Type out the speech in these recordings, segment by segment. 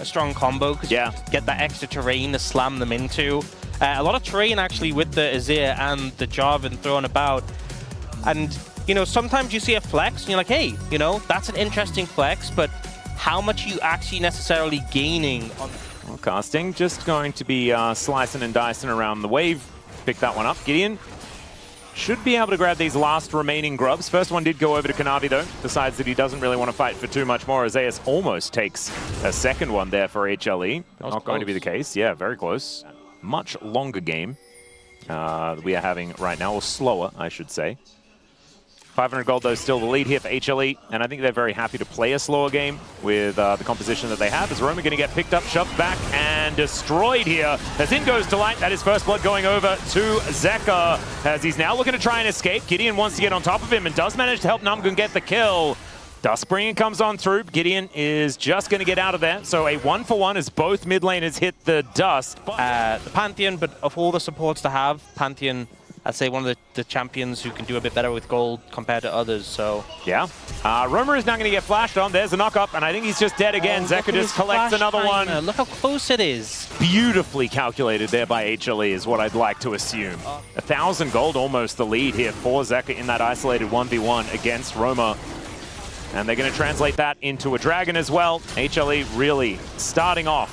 a strong combo because you get that extra terrain to slam them into. A lot of terrain actually with the Azir and the Jarvan thrown about. And, you know, sometimes you see a flex and you're like, hey, you know, that's an interesting flex, but how much are you actually necessarily gaining on... Well, casting just going to be slicing and dicing around the wave. Pick that one up. Gideon should be able to grab these last remaining grubs. First one did go over to Kanavi, though. Decides that he doesn't really want to fight for too much more. Azir almost takes a second one there for HLE. Not going to be the case. Yeah, very close. Much longer game we are having right now, or slower, I should say. 500 gold, though, still the lead here for HLE, and I think they're very happy to play a slower game with the composition that they have. Is Roma going to get picked up, shoved back, and destroyed here? As in goes Delight. That is first blood going over to Zeka, as he's now looking to try and escape. Gideon wants to get on top of him and does manage to help Namgun get the kill. Dustbringer comes on through. Gideon is just going to get out of there. So a 1-for-1 as both mid laners hit the dust. The Pantheon, but of all the supports to have, Pantheon, I'd say one of the champions who can do a bit better with gold compared to others, so... Yeah. Romer is not going to get flashed on. There's a knock-up, and I think he's just dead again. Zeka just collects another one. Look how close it is. Beautifully calculated there by HLE is what I'd like to assume. 1,000 gold, almost the lead here for Zeka in that isolated 1v1 against Roma. And they're going to translate that into a dragon as well. HLE really starting off,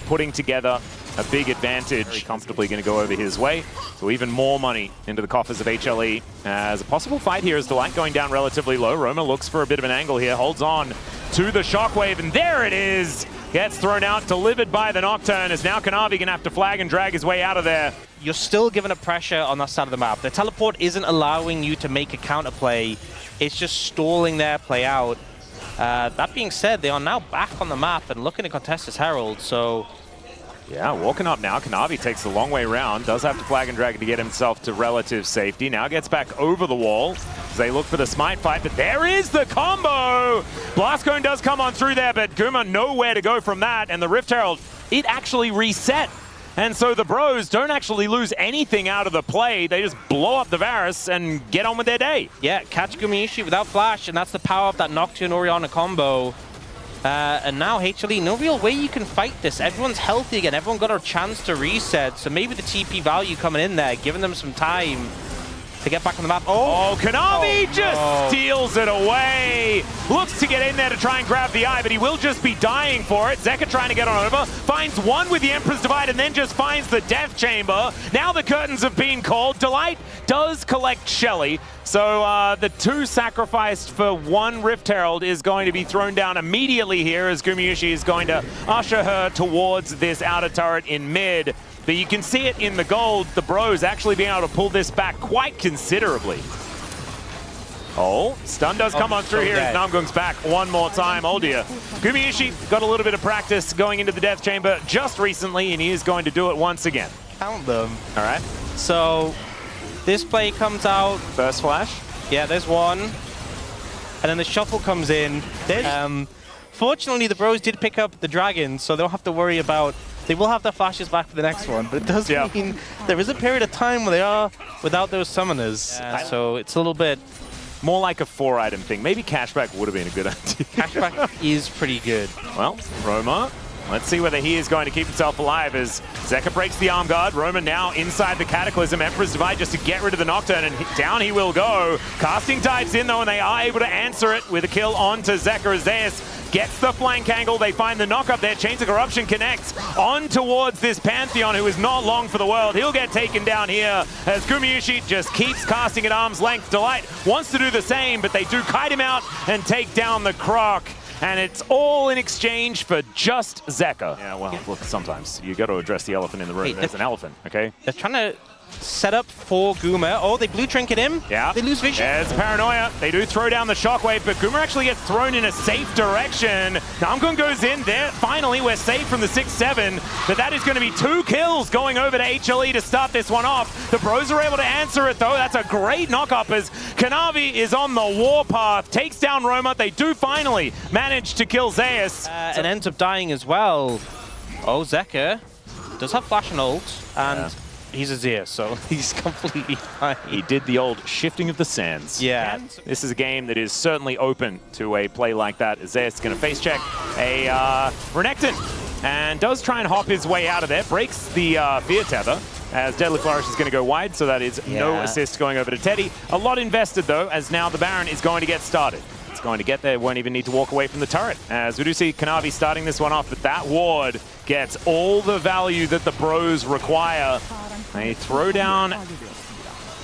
putting together a big advantage, comfortably going to go over his way. So even more money into the coffers of HLE. As a possible fight here is Delight going down relatively low. Roma looks for a bit of an angle here, holds on to the shockwave, and there it is! Gets thrown out, delivered by the Nocturne, as now Kanavi going to have to flag and drag his way out of there. You're still given a pressure on that side of the map. The teleport isn't allowing you to make a counterplay. It's just stalling their play out. That being said, they are now back on the map and looking to contest this Herald, so... Yeah, walking up now. Kanavi takes the long way round. Does have to flag and drag to get himself to relative safety. Now gets back over the wall as they look for the smite fight. But there is the combo! Blast Cone does come on through there, but Guma nowhere to go from that. And the Rift Herald, it actually reset. And so the bros don't actually lose anything out of the play. They just blow up the Varus and get on with their day. Yeah, catch Gumayusi without flash, and that's the power of that Nocturne Orianna combo. And now HLE, no real way you can fight this. Everyone's healthy again. Everyone got a chance to reset. So maybe the TP value coming in there, giving them some time to get back on the map. Oh, Kanavi just steals it away. Looks to get in there to try and grab the eye, but he will just be dying for it. Zeka trying to get on over. Finds one with the Emperor's Divide and then just finds the Death Chamber. Now the curtains have been called. Delight does collect Shelly. So the two sacrificed for one Rift Herald is going to be thrown down immediately here as Gumayusi is going to usher her towards this outer turret in mid. But you can see it in the gold, the bros actually being able to pull this back quite considerably. Oh, stun does come on through here as Namgung's back one more time. Oh dear. Gumayusi got a little bit of practice going into the Death Chamber just recently, and he is going to do it once again. Count them. All right. So this play comes out. First flash. Yeah, there's one. And then the shuffle comes in. Fortunately, the bros did pick up the dragon, so they don't have to worry about... They will have their flashes back for the next one, but it does mean there is a period of time where they are without those summoners. So it's a little bit... More like a 4-item thing. Maybe cashback would have been a good idea. Cashback is pretty good. Well, Roma, let's see whether he is going to keep himself alive as Zeka breaks the arm guard. Roma now inside the Cataclysm. Emperor's Divide just to get rid of the Nocturne, and down he will go. Casting dives in, though, and they are able to answer it with a kill onto Zeka as Zeus gets the flank angle. They find the knock-up there. Chains of Corruption connects on towards this Pantheon, who is not long for the world. He'll get taken down here as Gumayusi just keeps casting at arm's length. Delight wants to do the same, but they do kite him out and take down the Croc. And it's all in exchange for just Zeka. Yeah, well, look, sometimes you got to address the elephant in the room. Hey, there's an elephant, okay? They're trying to set up for Guma. Oh, they blue trinket him. Yeah. They lose vision. There's paranoia. They do throw down the shockwave, but Guma actually gets thrown in a safe direction. Namgun goes in there. Finally, we're safe from the 6-7, but that is going to be 2 kills going over to HLE to start this one off. The bros are able to answer it, though. That's a great knock-up as Kanavi is on the warpath, takes down Roma. They do finally manage to kill Zeus. And ends up dying as well. Oh, Zeka does have flash and ult, and he's Azir, so he's completely fine. He did the old shifting of the sands. Yeah. And this is a game that is certainly open to a play like that. Azir's going to face check a Renekton and does try and hop his way out of there. Breaks the fear tether as Deadly Flourish is going to go wide, so that is no assist going over to Teddy. A lot invested, though, as now the Baron is going to get started. It's going to get there, won't even need to walk away from the turret. As we do see Kanavi starting this one off, but that ward gets all the value that the Bros require. They throw down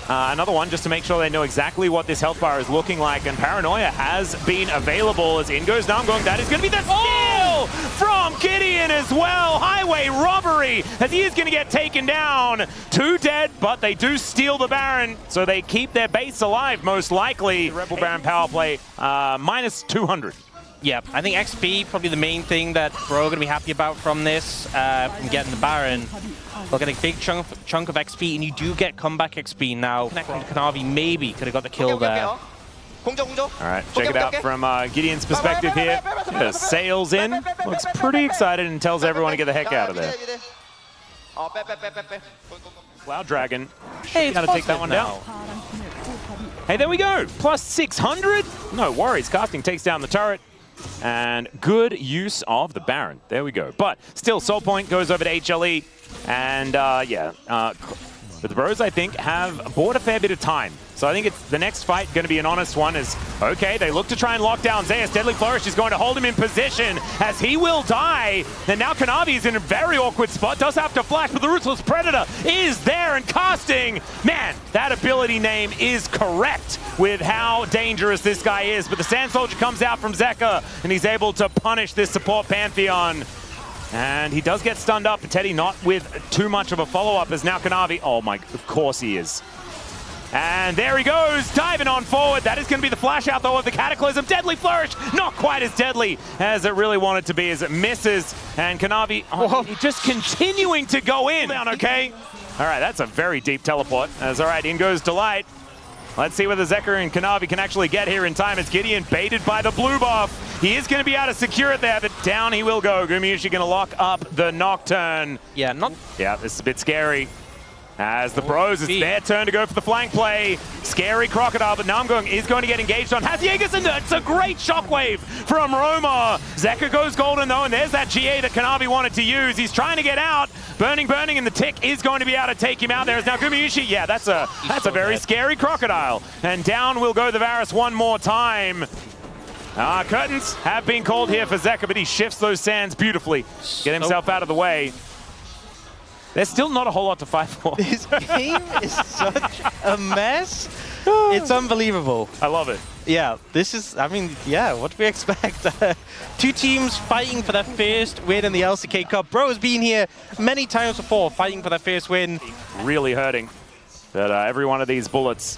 another one just to make sure they know exactly what this health bar is looking like, and Paranoia has been available as in goes Namgung. That is going to be the steal from Gideon as well. Highway robbery as he is going to get taken down. 2 dead, but they do steal the Baron, so they keep their base alive most likely. Rebel Baron power play minus 200. Yeah, I think XP probably the main thing that Bro are going to be happy about from this, from getting the Baron. They'll get a big chunk of XP, and you do get comeback XP now. Connecting to Kanavi, maybe could have got the kill there. All right, check it out from Gideon's perspective here. Sails in, looks pretty excited and tells everyone to get the heck out of there. Cloud Dragon, hey, gotta take that one down. Hey, there we go, plus 600. No worries, casting takes down the turret. And good use of the Baron. There we go. But still, Soul Point goes over to HLE. And but the Bros, I think, have bought a fair bit of time. So I think it's the next fight going to be an honest one. Is okay, they look to try and lock down Zeus. Deadly Flourish is going to hold him in position as he will die. And now Kanavi is in a very awkward spot. Does have to flash, but the Ruthless Predator is there and casting. Man, that ability name is correct with how dangerous this guy is. But the Sand Soldier comes out from Zeka, and he's able to punish this support Pantheon. And he does get stunned up, but Teddy not with too much of a follow-up as now Kanavi, oh my, of course he is. And there he goes, diving on forward. That is going to be the flash out though of the Cataclysm. Deadly Flourish, not quite as deadly as it really wanted to be as it misses. And Kanavi, just continuing to go in. Down, okay? All right, that's a very deep teleport. As all right, in goes Delight. Let's see whether Zeka and Kanavi can actually get here in time as Gideon baited by the blue buff. He is going to be able to secure it there, but down he will go. Gumayusi going to lock up the Nocturne. Yeah, this is a bit scary. As the Bros, it's their turn to go for the flank play. Scary Crocodile, but Namgung is going to get engaged on Haziagus, and it's a great shockwave from Roma. Zeka goes golden though, and there's that GA that Kanavi wanted to use. He's trying to get out. Burning, and the Tick is going to be able to take him out. There is now Gumayusi. Yeah, that's a very scary Crocodile. And down will go the Varus one more time. Curtains have been called here for Zeka, but he shifts those sands beautifully. Get himself out of the way. There's still not a whole lot to fight for. This game is such a mess. It's unbelievable. I love it. Yeah, this is, I mean, yeah, what do we expect? 2 teams fighting for their first win in the LCK Cup. Bro has been here many times before, fighting for their first win. Really hurting that every one of these bullets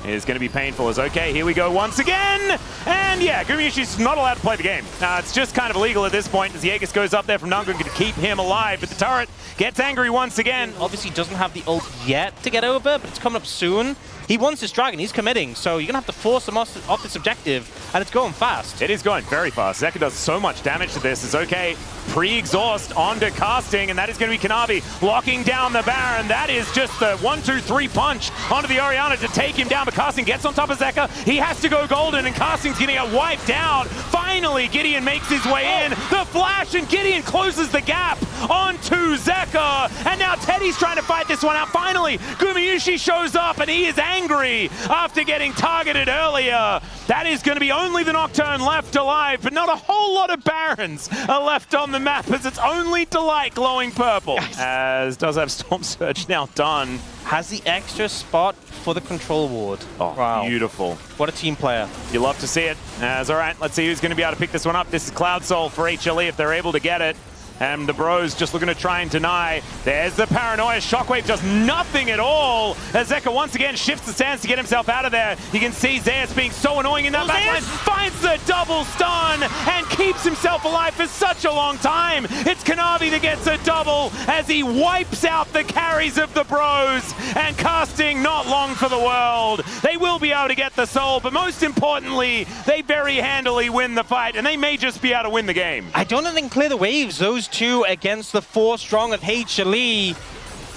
is going to be painful. As okay, here we go once again. And yeah, Gumayushi's not allowed to play the game. It's just kind of illegal at this point as Jaeger goes up there from Namgung to keep him alive. But the turret gets angry once again. Obviously doesn't have the ult yet to get over, but it's coming up soon. He wants his dragon, he's committing, so you're going to have to force him off this objective, and it's going fast. It is going very fast. Zeka does so much damage to this. It's okay. Pre-exhaust onto casting, and that is going to be Kanavi locking down the Baron. That is just the 1-2-3 punch onto the Orianna to take him down, but casting gets on top of Zeka. He has to go golden, and casting's going to get wiped out. Finally, Gideon makes his way in. The flash, and Gideon closes the gap onto Zeka. And now Teddy's trying to fight this one out. Finally, Gumayusi shows up, and he is angry after getting targeted earlier. That is going to be only the Nocturne left alive, but not a whole lot of Barons are left on the map as it's only Delight glowing purple. As does have Storm Surge now done. Has the extra spot for the control ward. Oh, wow. Beautiful. What a team player. You love to see it. As all right, let's see who's going to be able to pick this one up. This is Cloud Soul for HLE if they're able to get it. And the Bros just looking to try and deny. There's the Paranoia. Shockwave does nothing at all. As Zeka once again shifts the sands to get himself out of there. You can see Zeus being so annoying in that backline. Finds the double stun and keeps himself alive for such a long time. It's Kanavi that gets a double as he wipes out the carries of the Bros. And casting not long for the world. They will be able to get the soul, but most importantly, they very handily win the fight, and they may just be able to win the game. I don't think clear the waves. Those 2 against the 4 strong of HLE.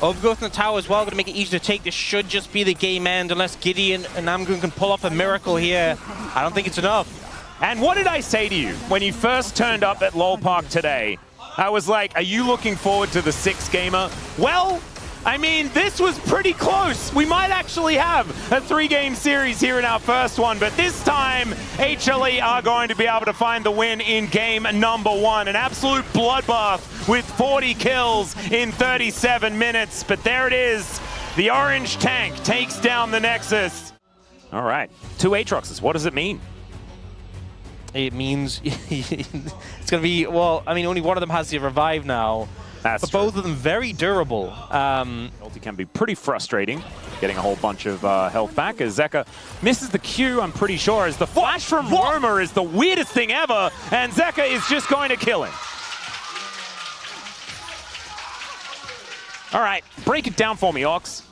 Overgrowth in the tower as well, going to make it easy to take. This should just be the game end unless Gideon and Namgoon can pull off a miracle here. I don't think it's enough. And what did I say to you when you first turned up at LoL Park today? I was like, are you looking forward to the 6-gamer? Well, I mean, this was pretty close. We might actually have a 3-game series here in our first one, but this time, HLE are going to be able to find the win in game number 1. An absolute bloodbath with 40 kills in 37 minutes. But there it is. The orange tank takes down the Nexus. All right, 2 Aatroxes. What does it mean? It means it's going to be, well, I mean, only one of them has the revive now. That's but true. both of them very durable. Ulti can be pretty frustrating, getting a whole bunch of health back as Zeka misses the Q, I'm pretty sure, as the flash from Roma is the weirdest thing ever, and Zeka is just going to kill him. All right, break it down for me, Ox.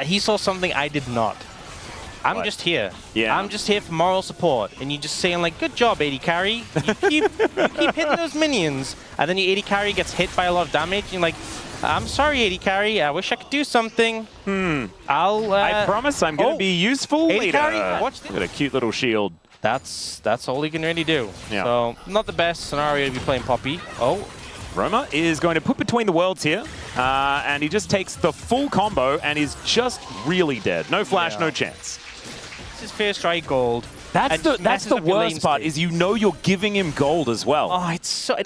He saw something I did not. I'm just here. Yeah. I'm just here for moral support. And you're just saying, like, good job, AD Carry. You keep hitting those minions. And then your AD Carry gets hit by a lot of damage. And you're like, I'm sorry, AD Carry. I wish I could do something. I promise I'm going to be useful AD later. Carry, watch this. Got a cute little shield. That's all he can really do. Yeah. So, not the best scenario to be playing Poppy. Oh. Roma is going to put between the worlds here, and he just takes the full combo and is just really dead. No flash, no chance. This is Fair Strike Gold. That's the worst part, is you know you're giving him gold as well. Oh, it's so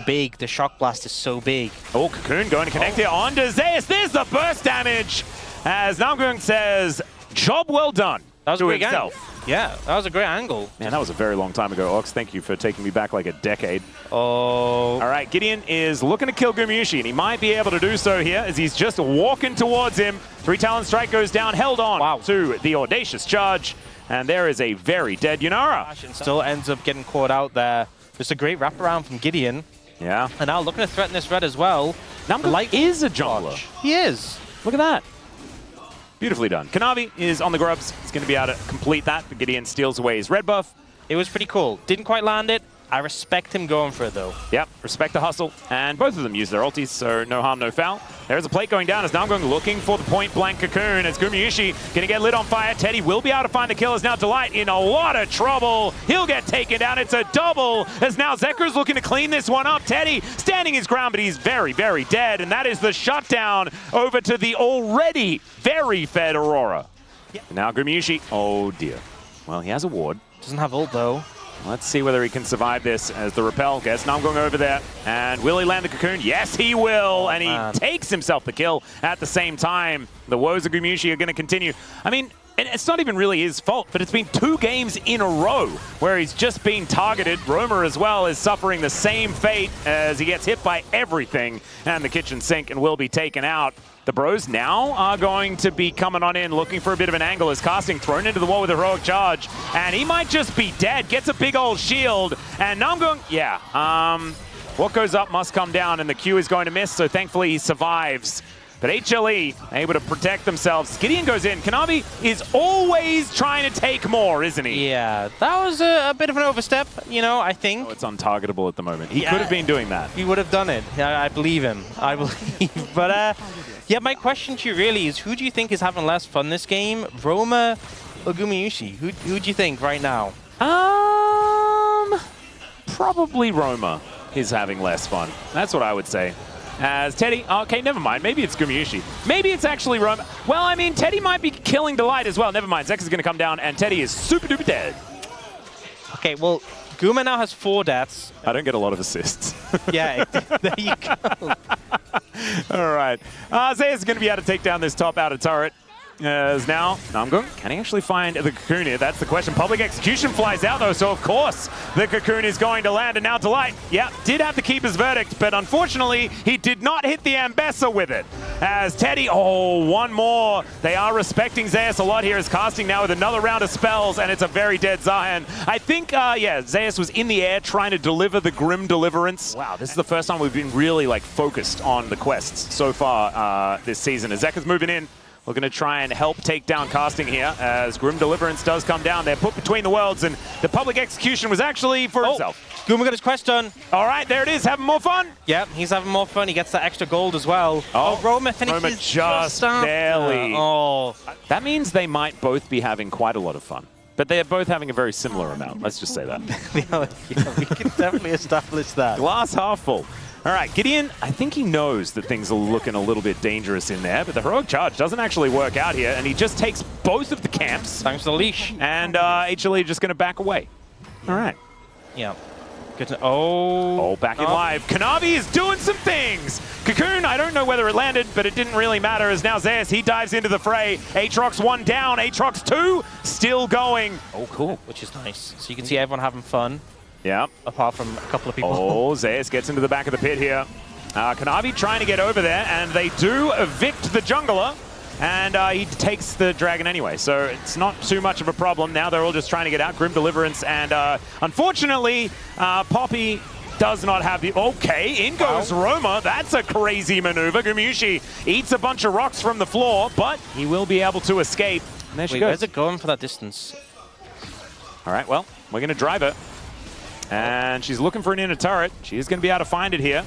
big. The Shock Blast is so big. Oh, Cocoon going to connect here on to Zeus. There's the burst damage, as Namgoon says, job well done. That was to a great himself. angle. Yeah, that was a great angle. Man, that was a very long time ago, Ox. Thank you for taking me back like a decade. Oh. All right, Gideon is looking to kill Gumayusi, and he might be able to do so here as he's just walking towards him. 3 Talon Strike goes down, held on to the Audacious Charge, and there is a very dead Yunara. Still ends up getting caught out there. Just a great wraparound from Gideon. Yeah. And now looking to threaten this red as well. Namgoon is a jungler. He is. Look at that. Beautifully done. Kanavi is on the grubs. He's going to be able to complete that, but Gideon steals away his red buff. It was pretty cool. Didn't quite land it. I respect him going for it, though. Yep, respect the hustle. And both of them use their ultis, so no harm, no foul. There's a plate going down as Namgoon looking for the point-blank Cocoon as Gumayusi going to get lit on fire. Teddy will be able to find the kill as now Delight in a lot of trouble. He'll get taken down. It's a double as now Zeker's looking to clean this one up. Teddy standing his ground, but he's very, very dead. And that is the shutdown over to the already very fed Aurora. Yep. Now Gumayusi, oh dear. Well, he has a ward. Doesn't have ult, though. Let's see whether he can survive this as the repel gets Namgoon over there. And will he land the Cocoon? Yes, he will. And he takes himself the kill at the same time. The woes of Gumayusi are going to continue. I mean, and it's not even really his fault, but it's been 2 games in a row where he's just been targeted. Roma as well is suffering the same fate as he gets hit by everything and the kitchen sink and will be taken out. The bros now are going to be coming on in, looking for a bit of an angle as Casting thrown into the wall with a heroic charge. And he might just be dead, gets a big old shield. And Namgoon, what goes up must come down, and the Q is going to miss, so thankfully he survives. But HLE able to protect themselves. Gideon goes in. Kanavi is always trying to take more, isn't he? Yeah, that was a bit of an overstep, you know, I think. Oh, it's untargetable at the moment. He could have been doing that. He would have done it. I believe him. I believe. But, yeah, my question to you really is, who do you think is having less fun this game? Roma or Gumayusi? Who do you think right now? Probably Roma is having less fun. That's what I would say. As Teddy, okay, never mind. Maybe it's Gumayusi. Maybe it's actually Roma. Well, I mean, Teddy might be killing Delight as well. Never mind. Zex is going to come down, and Teddy is super duper dead. Okay, well, Guma now has 4 deaths. I don't get a lot of assists. Yeah, there you go. All right. Zeus is going to be able to take down this top outer turret. As now, Namgoon, can he actually find the Cocoon here? That's the question. Public Execution flies out, though, so of course the Cocoon is going to land. And now Delight, did have to keep his verdict, but unfortunately, he did not hit the Ambessa with it. As Teddy, one more. They are respecting Zeus a lot here as Casting now with another round of spells, and it's a very dead Zion. I think, Zeus was in the air trying to deliver the Grim Deliverance. Wow, this is the first time we've been really, focused on the quests so far this season. As Zeka's moving in. looking to try and help take down Casting here as Grim Deliverance does come down. They're put between the worlds, and the public execution was actually for himself. Guma got his quest done. All right, there it is, having more fun. Yep, he's having more fun. He gets that extra gold as well. Roma finishes just barely. Oh. That means they might both be having quite a lot of fun. But they're both having a very similar amount. Let's just say that. Yeah, we can definitely establish that. Glass half full. All right, Gideon, I think he knows that things are looking a little bit dangerous in there, but the heroic charge doesn't actually work out here, and he just takes both of the camps. Thanks to the leash. And HLE just going to back away. All right. Yeah. Good to, oh, back in live. Kanavi is doing some things. Cocoon, I don't know whether it landed, but it didn't really matter as now Zeus, he dives into the fray. Aatrox 1 down, Aatrox 2 still going. Oh, cool. Which is nice. So you can see everyone having fun. Yeah. Apart from a couple of people. Oh, Zeus gets into the back of the pit here. Kanavi trying to get over there, and they do evict the jungler. And he takes the dragon anyway, so it's not too much of a problem. Now they're all just trying to get out. Grim Deliverance, and unfortunately, Poppy does not have the... Okay, in goes Roma. That's a crazy maneuver. Gumushi eats a bunch of rocks from the floor, but he will be able to escape. And there she goes. Where's it going for that distance? All right, well, we're going to drive her. And she's looking for an inner turret. She is going to be able to find it here.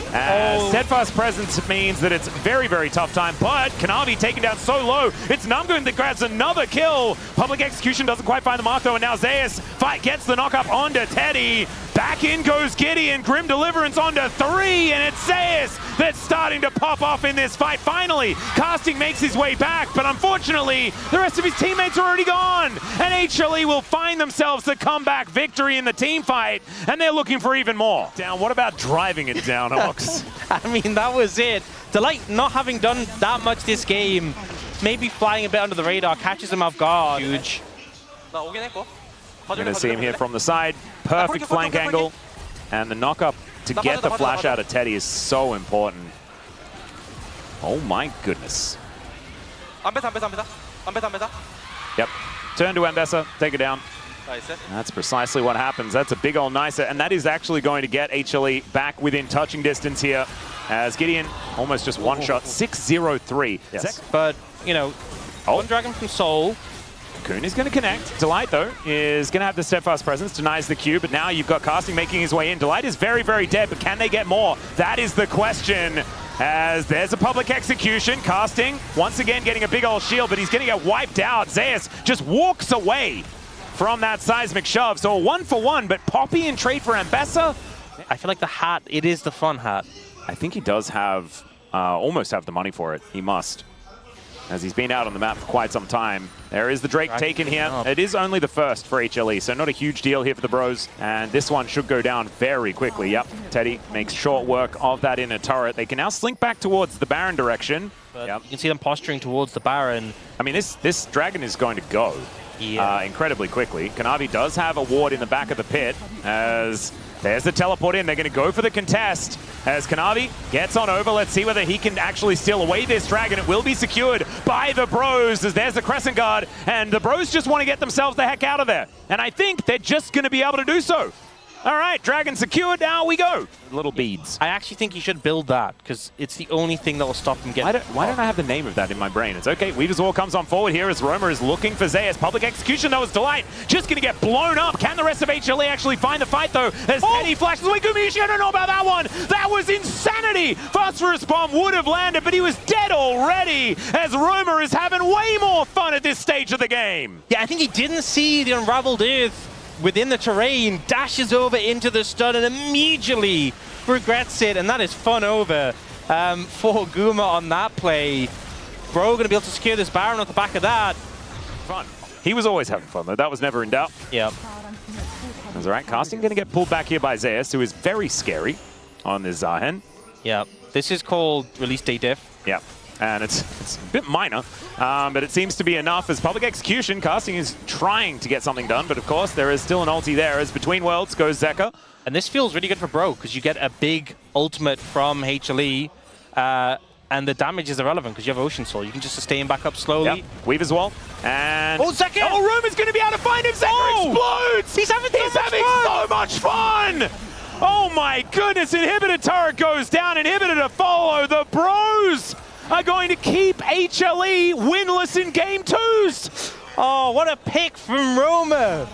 Steadfast presence means that it's very, very tough time, but Kanavi taken down so low, it's Numgoon that grabs another kill. Public execution doesn't quite find the mark though, and now Zeus gets the knock-up onto Teddy. Back in goes Gideon, Grim Deliverance onto 3, and it's Zeus that's starting to pop off in this fight. Finally, Casting makes his way back, but unfortunately, the rest of his teammates are already gone, and HLE will find themselves the comeback victory in the team fight, and they're looking for even more. Down, what about driving it down, Ox? I mean, that was it. Delight not having done that much this game, maybe flying a bit under the radar, catches him off guard. Huge. We're going to see him here from the side. Perfect flank angle. And the knock-up to get the flash out of Teddy is so important. Oh my goodness. Yep. Turn to Ambessa, take it down. That's precisely what happens. That's a big old nicer, and that is actually going to get HLE back within touching distance here as Gideon almost just one-shot 6-0-3. Yes. But, you know, one Dragon from Seoul. Cocoon is going to connect. Delight, though, is going to have the steadfast presence, denies the Q, but now you've got Casting making his way in. Delight is very, very dead, but can they get more? That is the question. As there's a public execution. Casting, once again, getting a big old shield, but he's going to get wiped out. Zeus just walks away from that seismic shove. So a 1-for-1, but Poppy in trade for Ambessa. I feel like the hat, it is the fun hat. I think he does have, almost have the money for it. He must, as he's been out on the map for quite some time. There is the Drake taken here. It is only the first for HLE, so not a huge deal here for the bros. And this one should go down very quickly. Yep, Teddy makes short work of that inner turret. They can now slink back towards the Baron direction. But you can see them posturing towards the Baron. I mean, this dragon is going to go. Incredibly quickly. Kanavi does have a ward in the back of the pit as there's the teleport in. They're going to go for the contest as Kanavi gets on over. Let's see whether he can actually steal away this dragon. It will be secured by the bros as there's the Crescent Guard, and the bros just want to get themselves the heck out of there. And I think they're just going to be able to do so. All right, dragon secured, now we go. Little beads. I actually think he should build that, because it's the only thing that will stop him getting... Why don't I have the name of that in my brain? It's okay, Weaver's War comes on forward here as Roma is looking for Zeus. Public execution, though, is Delight. Just going to get blown up. Can the rest of HLE actually find the fight, though? As Teddy flashes away. Gumushi, I don't know about that one. That was insanity. Phosphorus Bomb would have landed, but he was dead already, as Roma is having way more fun at this stage of the game. Yeah, I think he didn't see the Unraveled Earth within the terrain, dashes over into the stun and immediately regrets it, and that is fun over for Guma on that play. Bro going to be able to secure this Baron off the back of that. Fun. He was always having fun, though. That was never in doubt. Yep. That's all right. Casting going to get pulled back here by Zeus, who is very scary on this Zahen. Yep. This is called Release Day Diff. Yep. And it's a bit minor, but it seems to be enough as public execution. Casting is trying to get something done, but of course there is still an ulti there as between worlds goes Zeka. And this feels really good for Bro, because you get a big ultimate from HLE, and the damage is irrelevant because you have Ocean Soul. You can just sustain back up slowly. Yep. Weaver's Wall. And Zeka! Oh, Roman's going to be able to find him! Zeka explodes! He's having so much fun! Oh my goodness, Inhibitor turret goes down, Inhibitor to follow, the bros are going to keep HLE winless in game 2s. Oh, what a pick from Roma.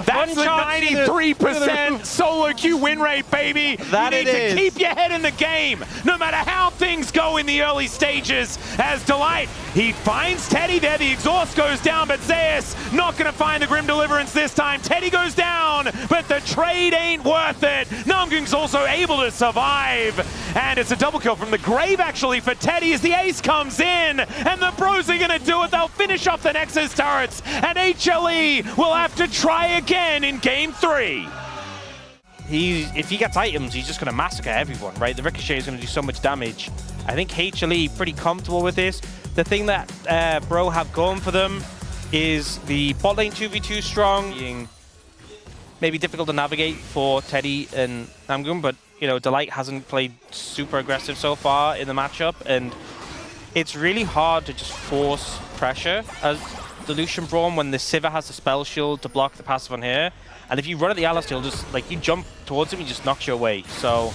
That's a 93% solo queue win rate, baby. That you need to keep your head in the game, no matter how things go in the early stages. As Delight, he finds Teddy there. The exhaust goes down, but Zeus not going to find the Grim Deliverance this time. Teddy goes down, but the trade ain't worth it. Namgung's also able to survive, and it's a double kill from the grave, actually, for Teddy as the ace comes in, and the Bros are going to do it. They'll finish off the Nexus turrets, and HLE will have to try again in game 3. If he gets items, he's just going to massacre everyone, right? The Ricochet is going to do so much damage. I think HLE pretty comfortable with this. The thing that Bro have going for them is the bot lane 2v2 strong, being maybe difficult to navigate for Teddy and Namgung, but you know, Delight hasn't played super aggressive so far in the matchup, and it's really hard to just force pressure as the Lucian Braum when the Sivir has the spell shield to block the passive on here. And if you run at the Alistair, he'll just, like, you jump towards him, he just knocks you away. So,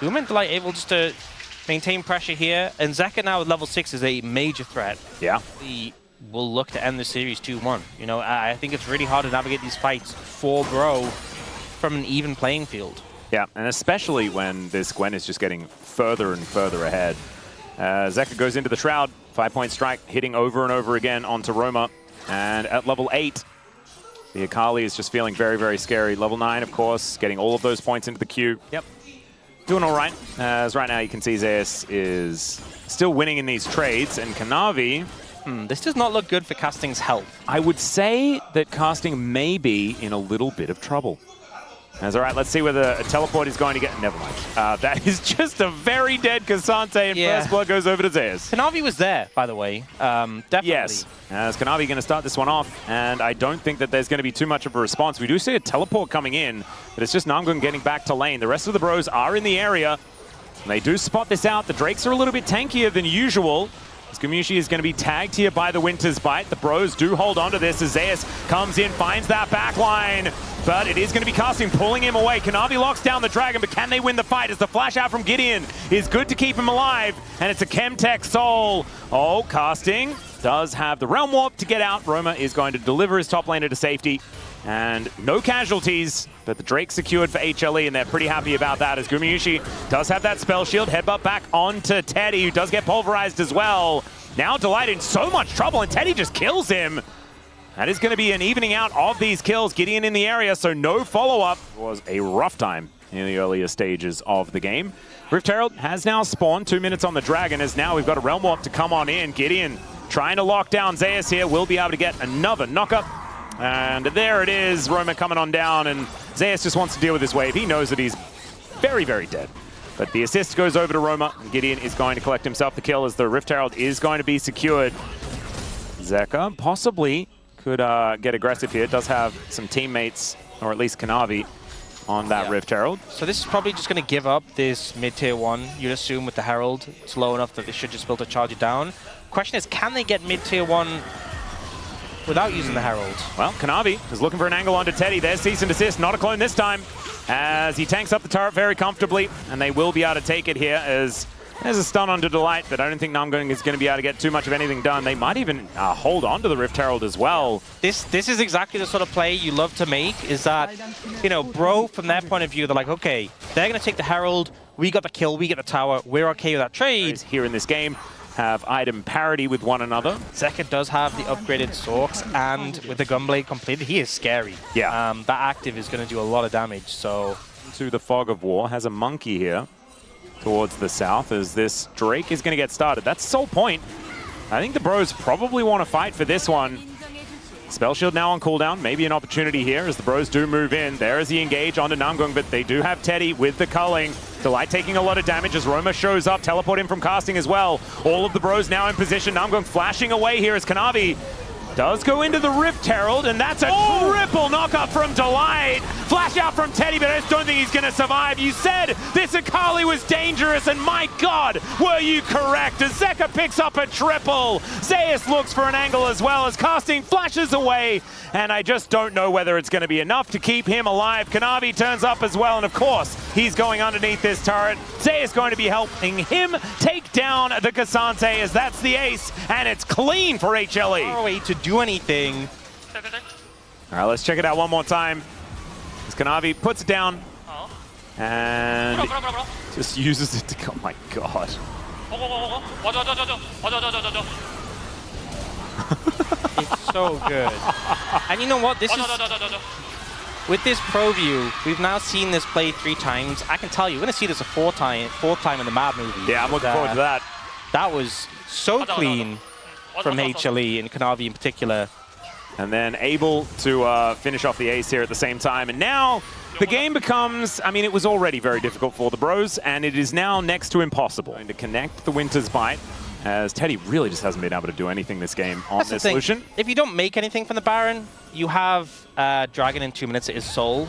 Lumen and Delight able just to maintain pressure here. And Zeka now at level 6 is a major threat. Yeah. He will look to end the series 2-1. You know, I think it's really hard to navigate these fights for Bro from an even playing field. Yeah, and especially when this Gwen is just getting further and further ahead. Zeka goes into the Shroud, 5-point strike, hitting over and over again onto Roma. And at level 8, the Akali is just feeling very, very scary. Level 9, of course, getting all of those points into the queue. Yep. Doing all right. As right now you can see Zeus is still winning in these trades, and Kanavi... This does not look good for Casting's health. I would say that Casting may be in a little bit of trouble. As all right, let's see whether a teleport is going to get... Never mind. That is just a very dead Cassante, and first blood goes over to Zeus. Kanavi was there, by the way. Definitely. Yes. As Kanavi going to start this one off, and I don't think that there's going to be too much of a response. We do see a teleport coming in, but it's just Namgung getting back to lane. The rest of the Bros are in the area, and they do spot this out. The Drakes are a little bit tankier than usual. Gumushi is going to be tagged here by the Winter's Bite. The Bros do hold on to this as Zeus comes in, finds that back line. But it is going to be Casting pulling him away. Kanavi locks down the Dragon, but can they win the fight? As the flash out from Gideon is good to keep him alive. And it's a Chemtech Soul. Oh, Casting does have the Realm Warp to get out. Roma is going to deliver his top laner to safety. And no casualties, but the Drake secured for HLE, and they're pretty happy about that as Gumayushi does have that spell shield. Headbutt back onto Teddy, who does get pulverized as well. Now Delight in so much trouble, and Teddy just kills him. That is going to be an evening out of these kills. Gideon in the area, so no follow-up. It was a rough time in the earlier stages of the game. Rift Herald has now spawned, 2 minutes on the Dragon, as now we've got a Realm Warp to come on in. Gideon trying to lock down Zeus here, will be able to get another knockup. And there it is, Roma coming on down, and Zeus just wants to deal with this wave. He knows that he's very, very dead. But the assist goes over to Roma. Gideon is going to collect himself the kill as the Rift Herald is going to be secured. Zeka possibly could get aggressive here. Does have some teammates, or at least Kanavi, on that Rift Herald. So this is probably just going to give up this mid-tier 1. You'd assume with the Herald, it's low enough that they should just be able to charge it down. Question is, can they get mid-tier 1 without using the Herald? Well, Kanavi is looking for an angle onto Teddy. There's cease and desist, not a clone this time, as he tanks up the turret very comfortably, and they will be able to take it here as there's a stun onto Delight, but I don't think Namgung is going to be able to get too much of anything done. They might even hold on to the Rift Herald as well. This is exactly the sort of play you love to make, is that, you know, Bro, from their point of view, they're like, okay, they're going to take the Herald, we got the kill, we get the tower, we're okay with that trade. Here in this game, have item parity with one another. Zeka does have the upgraded Sorks, and with the Gunblade completed, he is scary. Yeah. That active is going to do a lot of damage, so... To the Fog of War, has a Monkey here towards the south as this Drake is going to get started. That's the sole point. I think the Bros probably want to fight for this one. Spell Shield now on cooldown, maybe an opportunity here as the Bros do move in. There is the engage onto Namgung, but they do have Teddy with the culling. Delight taking a lot of damage as Roma shows up, teleport in from Casting as well. All of the Bros now in position. Namgung flashing away here as Kanavi does go into the Rift Herald, and that's a triple knockup from Delight. Flash out from Teddy, but I just don't think he's going to survive. You said this Akali was dangerous, and my God, were you correct? As Zeka picks up a triple. Zeus looks for an angle as well as casting flashes away, and I just don't know whether it's going to be enough to keep him alive. Kanavi turns up as well, and of course, he's going underneath this turret. Zeus going to be helping him take down the Cassante, as that's the ace, and it's clean for HLE. Far away to do anything. All right, let's check it out one more time. As Kanavi puts it down and just uses it to go. Oh my God. It's so good. And you know what? This is with this pro view, we've now seen this play 3 times. I can tell you, we're going to see this a fourth time in the Mad movie. Yeah, I'm looking forward to that. That was so clean from HLE and Kanavi in particular. And then able to finish off the ace here at the same time. And now the game becomes, I mean, it was already very difficult for the Bros, and it is now next to impossible. Going to connect the Winter's Bite, as Teddy really just hasn't been able to do anything this game on this solution. If you don't make anything from the Baron, you have Dragon in 2 minutes. It is Soul.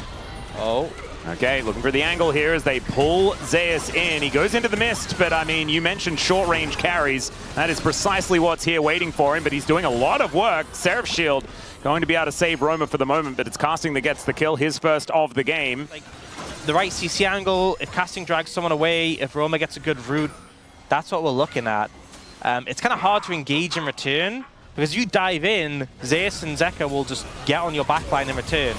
Oh. Okay, looking for the angle here as they pull Zeus in. He goes into the mist, but I mean, you mentioned short-range carries. That is precisely what's here waiting for him, but he's doing a lot of work. Seraph Shield going to be able to save Roma for the moment, but it's Casting that gets the kill, his first of the game. Like, the right CC angle, if Casting drags someone away, if Roma gets a good route, that's what we're looking at. It's kind of hard to engage in return, because you dive in, Zeus and Zeka will just get on your backline in return.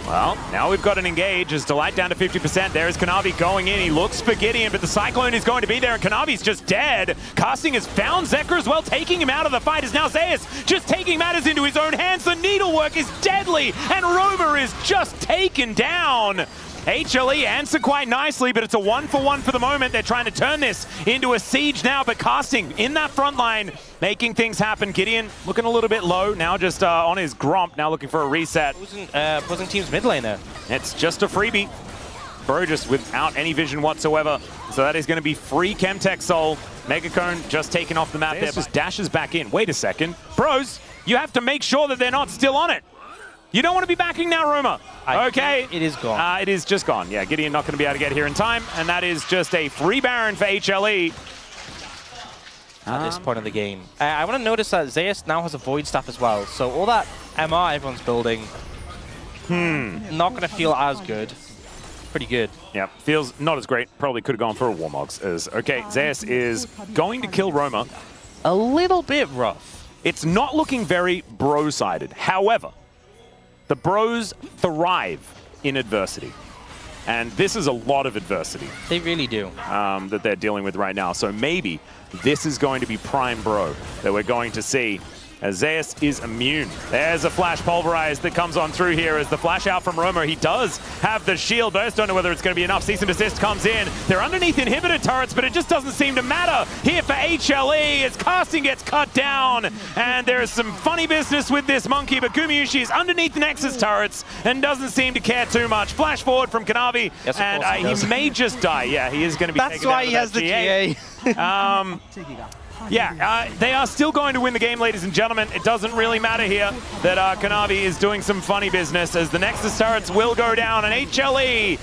Well, now we've got an engage as Delight down to 50%. There is Kanavi going in. He looks for Gideon, but the Cyclone is going to be there, and Kanavi's just dead. Casting has found Zeka as well, taking him out of the fight. Is now Zeus just taking matters into his own hands. The needlework is deadly, and Roma is just taken down. HLE answer quite nicely, but it's a 1-for-1 for the moment. They're trying to turn this into a siege now, but Casting in that front line, making things happen. Gideon looking a little bit low, now just on his Gromp, now looking for a reset. Opposing team's mid laner. It's just a freebie. Bro just without any vision whatsoever. So that is going to be free Chemtech Soul. Megacone just taken off the map there, just dashes back in. Wait a second. Bros, you have to make sure that they're not still on it. You don't want to be backing now, Roma. Okay. It is gone. It is just gone. Yeah, Gideon not going to be able to get here in time, and that is just a free Baron for HLE. At this point of the game. I want to notice that Zeus now has a Void Staff as well, so all that MR everyone's building, not going to feel as good. Pretty good. Yeah, feels not as great. Probably could have gone for a Warmogs. Okay, Zeus is going to kill Roma. A little bit rough. It's not looking very bro-sided. However, the Bros thrive in adversity. And this is a lot of adversity. They really do. That they're dealing with right now. So maybe this is going to be prime bro that we're going to see, as Zeus is immune. There's a flash pulverize that comes on through here as the flash out from Roma. He does have the shield, but I just don't know whether it's going to be enough. Cease and desist comes in. They're underneath inhibitor turrets, but it just doesn't seem to matter here for HLE as Casting gets cut down. And there is some funny business with this monkey, but Gumayushi is underneath the Nexus turrets and doesn't seem to care too much. Flash forward from Kanavi, yes, and he may just die. Yeah, he is going to be That's why he has the GA. Yeah, they are still going to win the game, ladies and gentlemen. It doesn't really matter here that Kanavi is doing some funny business, as the Nexus turrets will go down, and HLE,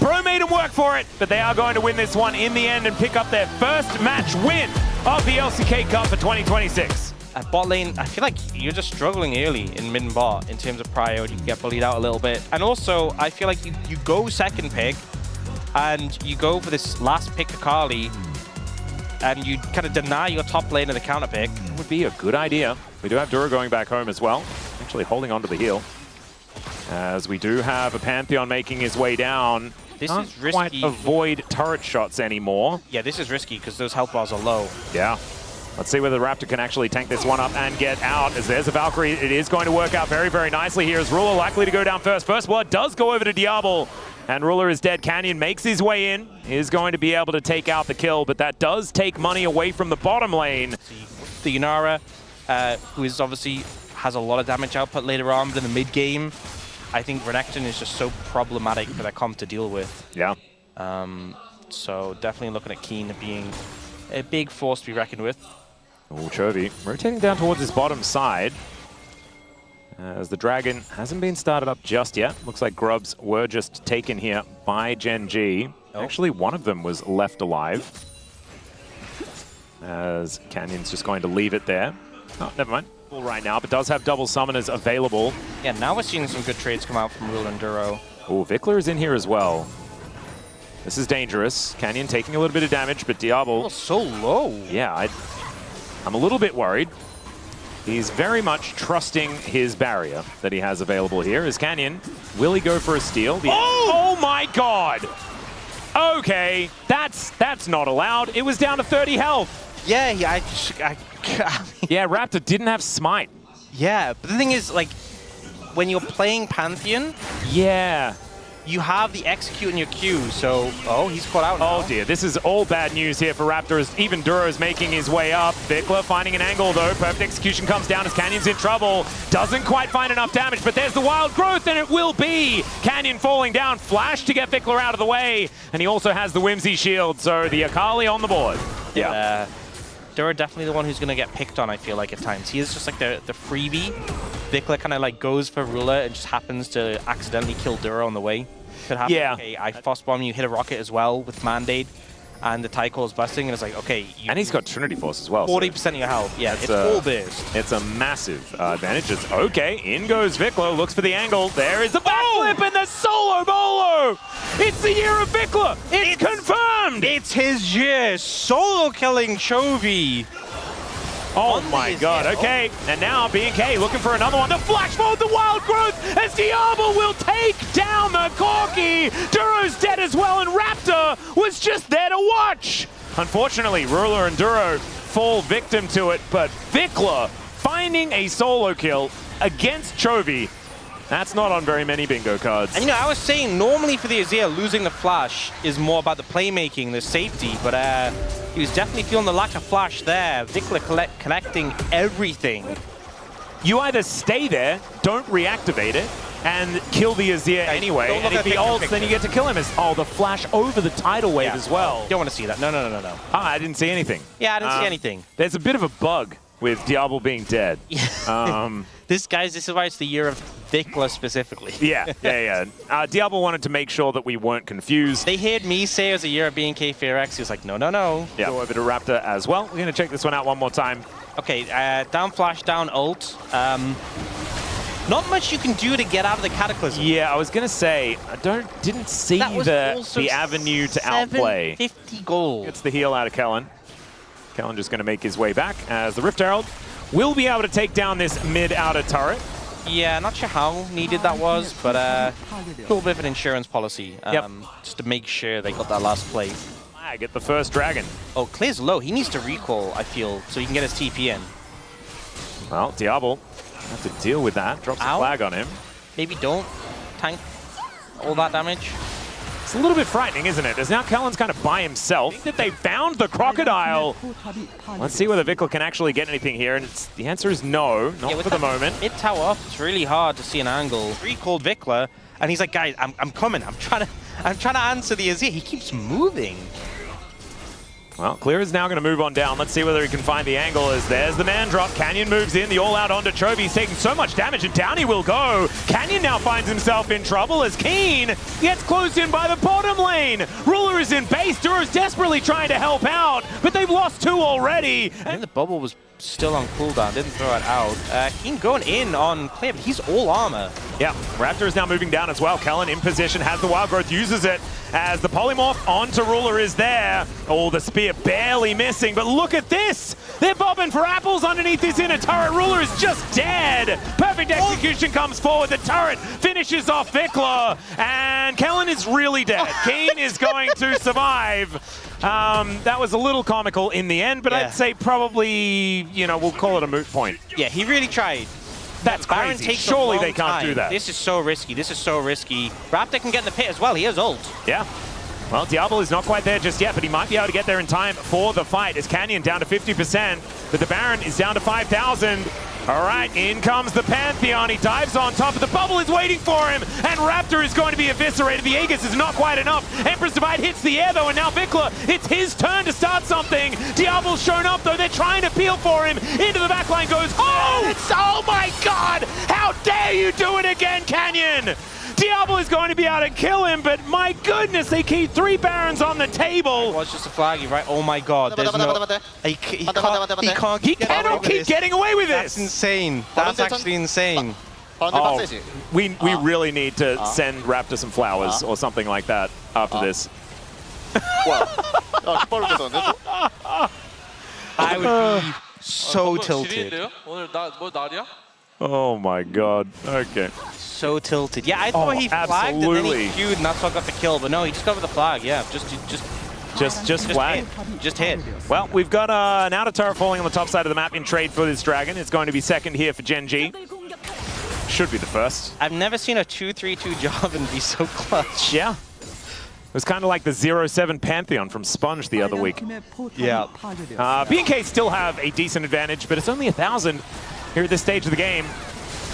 Pro made them work for it, but they are going to win this one in the end and pick up their first match win of the LCK Cup for 2026. At bot lane, I feel like you're just struggling early in mid and bot in terms of priority. You get bullied out a little bit. And also, I feel like you go second pick, and you go for this last pick Akali, and you kind of deny your top lane of the counter pick. Would be a good idea. We do have Dura going back home as well, actually holding onto the heel. As we do have a Pantheon making his way down. This Can't is risky. quite avoid turret shots anymore. Yeah, this is risky because those health bars are low. Yeah. Let's see whether the Raptor can actually tank this one up and get out. As there's a Valkyrie, it is going to work out very, very nicely here. As Ruler likely to go down first. First blood does go over to Diablo. And Ruler is dead. Canyon makes his way in. Is going to be able to take out the kill, but that does take money away from the bottom lane. The Inara, who is obviously has a lot of damage output later on, but in the mid game, I think Renekton is just so problematic for that comp to deal with. Yeah. So definitely looking at Keen being a big force to be reckoned with. Oh, Chovy rotating down towards his bottom side. As the Dragon hasn't been started up just yet. Looks like Grubs were just taken here by Gen G. Oh. Actually, one of them was left alive. As Canyon's just going to leave it there. Oh, never mind. Right now, but does have double summoners available. Yeah, now we're seeing some good trades come out from Ruler and Duro. Oh, Vikler is in here as well. This is dangerous. Canyon taking a little bit of damage, but Diablo... Oh, so low. Yeah, I'm a little bit worried. He's very much trusting his barrier that he has available here. Is Canyon, will he go for a steal? Oh my god! Okay, that's not allowed. It was down to 30 health. Yeah, Yeah, Raptor didn't have smite. Yeah, but the thing is, like, when you're playing Pantheon, yeah, you have the execute in your queue, so... Oh, he's caught out now. Oh dear, this is all bad news here for Raptors. Even Duro's making his way up. Vikler finding an angle though. Perfect execution comes down as Canyon's in trouble. Doesn't quite find enough damage, but there's the wild growth, and it will be Canyon falling down. Flash to get Vikler out of the way, and he also has the Whimsy shield, so the Akali on the board. Yeah. Duro definitely the one who's going to get picked on, I feel like, at times. He is just like the freebie. Vikler kind of like goes for Ruler and just happens to accidentally kill Duro on the way. Could happen. Yeah. Okay, I Frost Bomb you, hit a rocket as well with Mandate, and the Tycho is busting, and it's like, okay. And he's got Trinity Force as well. 40% of your health. Yeah, it's full burst. It's a massive advantage. It's okay. In goes Vikler, looks for the angle. There is the backflip and the solo bolo. It's the year of Vikler. It's confirmed. It's his year. Solo killing Chovy. Oh my god, okay. And now B&K looking for another one. The flash forward, the wild growth, as Diablo will take down the Corki. Duro's dead as well, and Raptor was just there to watch. Unfortunately, Ruler and Duro fall victim to it, but Vikler finding a solo kill against Chovy. That's not on very many bingo cards. And you know, I was saying normally for the Azir, losing the flash is more about the playmaking, the safety, but he was definitely feeling the lack of flash there. Vikler collecting everything. You either stay there, don't reactivate it, and kill the Azir anyway. And if he ults, then you get to kill him. Oh, the flash over the tidal wave as well. Don't want to see that. No. Ah, I didn't see anything. Yeah, I didn't see anything. There's a bit of a bug with Diablo being dead. This is why it's the year of Vikler specifically. Yeah. Diablo wanted to make sure that we weren't confused. They heard me say it was a year of B&K Fear-X. He was like, no. Yeah. Go over to Raptor as well. We're going to check this one out one more time. Okay, down flash, down ult. Not much you can do to get out of the Cataclysm. Yeah, I was going to say, I didn't see the avenue to outplay. 50 gold. Gets the heal out of Kellen. Kellen just going to make his way back as the Rift Herald will be able to take down this mid-outer turret. Yeah, not sure how needed that was, but a little bit of an insurance policy just to make sure they got that last play. Get the first dragon. Oh, Clay's low. He needs to recall, I feel, so he can get his TP in. Well, Diablo have to deal with that. Drops a flag on him. Maybe don't tank all that damage. It's a little bit frightening, isn't it? As now Kellen's kind of by himself. I think that they found the crocodile. Let's see whether Vikler can actually get anything here, and the answer is no, not for the moment. Mid tower off, it's really hard to see an angle. Recalled Vikler, and he's like, guys, I'm coming. I'm trying to answer the Azir. He keeps moving. Well, Clear is now going to move on down. Let's see whether he can find the angle as there's the man drop. Canyon moves in, the all-out onto Chovy. He's taking so much damage, and down he will go. Canyon now finds himself in trouble as Keen gets closed in by the bottom lane. Ruler is in base. Duro's desperately trying to help out, but they've lost two already. I think the bubble was still on cooldown, didn't throw it out. Keen going in on Clear, but he's all armor. Yeah, Raptor is now moving down as well. Kellen in position, has the wild growth, uses it as the polymorph onto Ruler is there. Oh, the spear barely missing, but look at this. They're bobbing for apples underneath this inner turret. Ruler is just dead. Perfect execution comes forward. The turret finishes off Vikler, and Kellen is really dead. Keen is going to survive. That was a little comical in the end, but I'd say probably, we'll call it a moot point. Yeah, he really tried. That's crazy. Surely they can't do that. This is so risky. Raptor can get in the pit as well. He has ult. Yeah. Well, Diablo is not quite there just yet, but he might be able to get there in time for the fight. As Canyon down to 50%, but the Baron is down to 5,000. All right, in comes the Pantheon. He dives on top of the bubble, is waiting for him, and Raptor is going to be eviscerated. The Aegis is not quite enough. Empress Divide hits the air, though, and now Vikla, it's his turn to start something. Diablo's shown up, though. They're trying to peel for him. Into the backline goes, oh my God! How dare you do it again, Canyon! Diablo is going to be able to kill him, but my goodness, they keep 3 Barons on the table. It was just a flag, you're right? Oh my God, there's no... He cannot keep getting away with this. That's insane. That's actually insane. Oh, we really need to send Raptor some flowers or something like that after this. I would be so tilted. Oh my God. Okay. So tilted. Yeah, I thought he flagged and then he queued and that's what got the kill, but no, he just got with the flag. Yeah, just flag. Just hit. Well, we've got an outer turret falling on the top side of the map in trade for this dragon. It's going to be second here for Gen G. Should be the first. I've never seen a 2-3-2 job and be so clutch. Yeah. It was kind of like the 0-7 Pantheon from Sponge the other week. Yeah. B&K still have a decent advantage, but it's only 1,000 here at this stage of the game.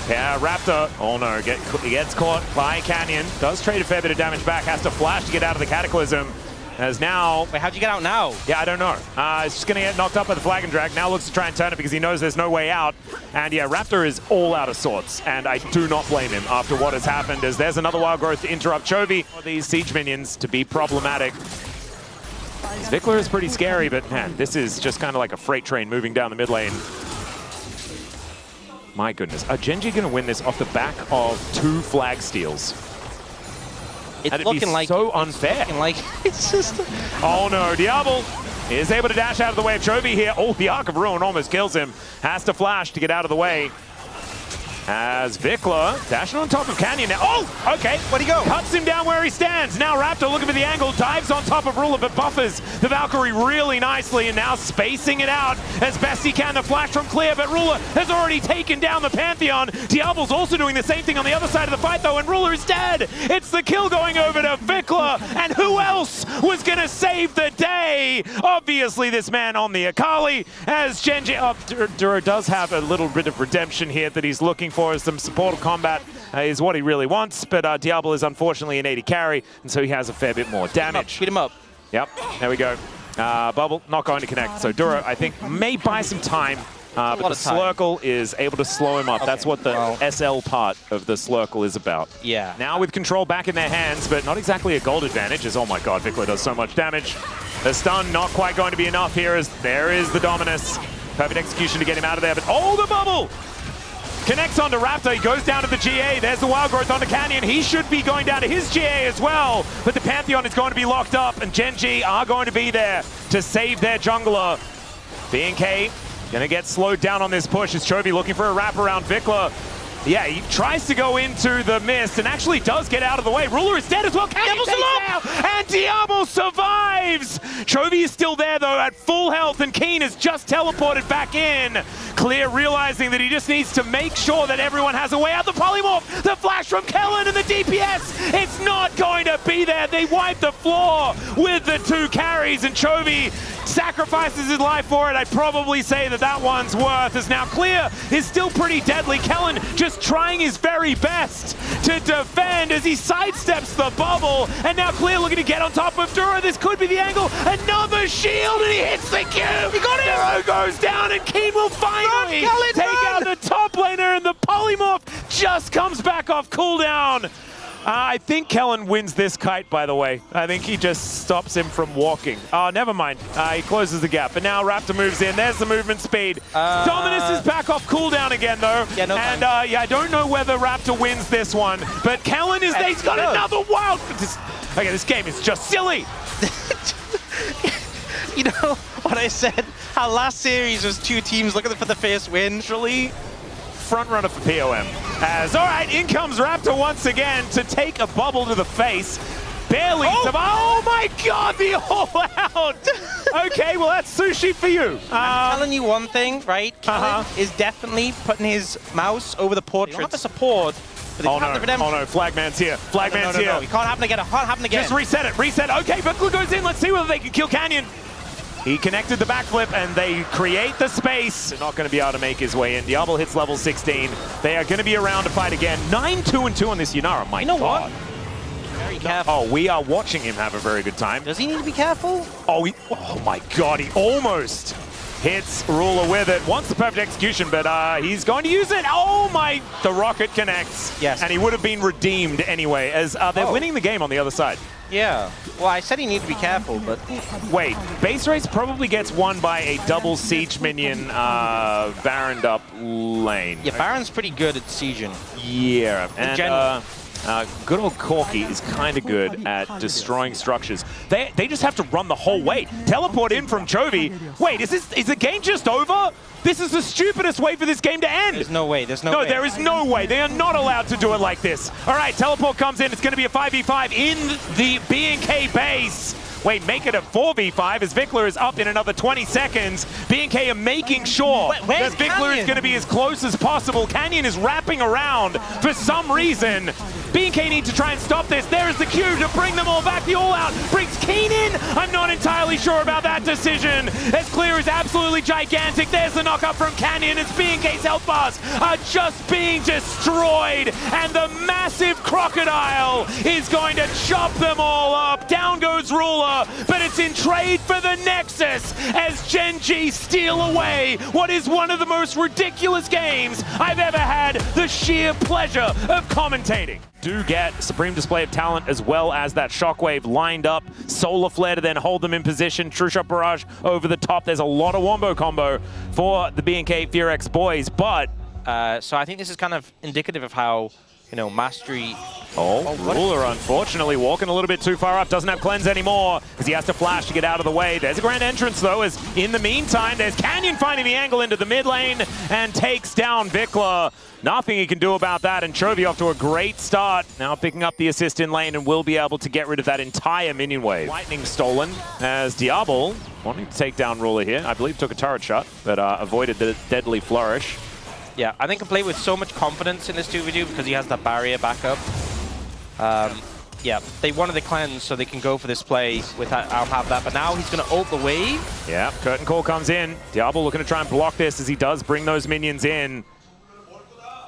Yeah, Raptor, oh no, he gets caught by Canyon. Does trade a fair bit of damage back, has to flash to get out of the Cataclysm. As now... Wait, how'd you get out now? Yeah, I don't know. It's just going to get knocked up by the Flag and Drag. Now looks to try and turn it because he knows there's no way out. And yeah, Raptor is all out of sorts. And I do not blame him after what has happened, as there's another Wild Growth to interrupt Chovy. These Siege minions to be problematic. Vikla is pretty scary, but man, this is just kind of like a freight train moving down the mid lane. My goodness. Are Gen G going to win this off the back of 2 flag steals? It's looking like so unfair. It's just... Oh no, Diablo is able to dash out of the way of Chovy here. Oh, the Arc of Ruin almost kills him. Has to flash to get out of the way. As Vikla dashing on top of Canyon now. Oh, okay. Where'd he go? Cuts him down where he stands. Now Raptor looking for the angle, dives on top of Ruler, but buffers the Valkyrie really nicely, and now spacing it out as best he can. The flash from Clear, but Ruler has already taken down the Pantheon. Diablo's also doing the same thing on the other side of the fight, though, and Ruler is dead. It's the kill going over to Vikla, and who else was going to save the day? Obviously, this man on the Akali, as Gen G... Duro does have a little bit of redemption here that he's looking for. Some supportive combat is what he really wants, but Diablo is unfortunately an 80 carry, and so he has a fair bit more damage. Beat him up. Yep, there we go. Bubble not going to connect, so Duro, I think, may buy some time, but the Slurkle is able to slow him up. Okay. That's what the SL part of the Slurkle is about. Yeah. Now with control back in their hands, but not exactly a gold advantage, as oh my God, Vikla does so much damage. The stun not quite going to be enough here, as there is the Dominus. Perfect execution to get him out of there, but oh, the bubble! Connects onto Raptor, he goes down to the GA, there's the Wild Growth onto Canyon, he should be going down to his GA as well, but the Pantheon is going to be locked up, and Gen G are going to be there to save their jungler. B&K gonna get slowed down on this push, as Chovy looking for a wrap around Vikla. Yeah, he tries to go into the mist and actually does get out of the way. Ruler is dead as well. Canyon takes out, and Diablo survives. Chovy is still there though at full health, and Keen is just teleported back in. Clear realizing that he just needs to make sure that everyone has a way out. The polymorph, the flash from Kellen, and the DPS. It's not going to be there. They wipe the floor with the 2 carries, and Chovy sacrifices his life for it. I'd probably say that that one's worth, as now Clear is still pretty deadly. Kellen just trying his very best to defend as he sidesteps the bubble, and now Clear looking to get on top of Duro. This could be the angle. Another shield, and he hits the cube. He got it. Duro goes down, and Keen will finally take out the top laner, and the polymorph just comes back off cooldown. I think Kellen wins this kite, by the way. I think he just stops him from walking. Oh, never mind. He closes the gap. But now Raptor moves in. There's the movement speed. Dominus is back off cooldown again, though. Yeah, no and yeah, I don't know whether Raptor wins this one. But Kellen is there. He's got another wild... Okay, this game is just silly. You know what I said? Our last series was 2 teams looking for the first win. Actually, front runner for POM. As, all right, in comes Raptor once again to take a bubble to the face. Barely. Oh my God, the all out. Okay, well, that's sushi for you. I'm telling you one thing, right? Kellen is definitely putting his mouse over the portrait. Not the support. Oh no, Flagman's here. Flagman's here. It can't happen again. It can't happen again. Just reset it. Reset. Okay, Vikla goes in. Let's see whether they can kill Canyon. He connected the backflip, and they create the space. They're not going to be able to make his way in. Diablo hits level 16. They are going to be around to fight again. 9-2-2 on this Yunara. My God. What? Very careful. Oh, we are watching him have a very good time. Does he need to be careful? Oh, oh my God, he almost hits Ruler with it. Wants the perfect execution, but he's going to use it. Oh my, the rocket connects. Yes. And he would have been redeemed anyway, as they're winning the game on the other side. Yeah. Well, I said he needed to be careful, but... Wait, base race probably gets won by a double siege minion Baroned up lane. Yeah, Baron's pretty good at sieging. Yeah, and good old Corky is kind of good at destroying structures. They just have to run the whole way. Teleport in from Chovy. Wait, is the game just over? This is the stupidest way for this game to end. There's no way. There's no way. No, there is no way. They are not allowed to do it like this. All right, teleport comes in. It's going to be a 5v5 in the B&K base. Wait, make it a 4v5 as Vikler is up in another 20 seconds. B&K are making sure that Vikler is going to be as close as possible. Canyon is wrapping around for some reason. B&K need to try and stop this. There is the Q to bring them all back. The all-out brings Keen in. I'm not entirely sure about that decision. As Clear is absolutely gigantic. There's the knockup from Canyon as B&K's health bars are just being destroyed. And the massive crocodile is going to chop them all up. Down goes Ruler, but it's in trade for the Nexus as Gen G steal away what is one of the most ridiculous games I've ever had the sheer pleasure of commentating. Do get Supreme Display of Talent as well as that Shockwave lined up. Solar Flare to then hold them in position. True Shot Barrage over the top. There's a lot of wombo combo for the B&K Fearex boys, but... so I think this is kind of indicative of how, you know, Mastery... Ruler unfortunately walking a little bit too far up. Doesn't have cleanse anymore because he has to flash to get out of the way. There's a grand entrance though, as in the meantime, there's Canyon finding the angle into the mid lane and takes down Vikler. Nothing he can do about that, and Chovy off to a great start. Now picking up the assist in lane and will be able to get rid of that entire minion wave. Lightning stolen as Diablo wanting to take down Ruler here. I believe took a turret shot, but avoided the deadly flourish. Yeah, I think he can play with so much confidence in this 2v2 because he has that barrier backup. Yeah, they wanted the cleanse so they can go for this play with that. I'll have that, but now he's going to ult the wave. Yeah, curtain call comes in. Diablo looking to try and block this as he does bring those minions in.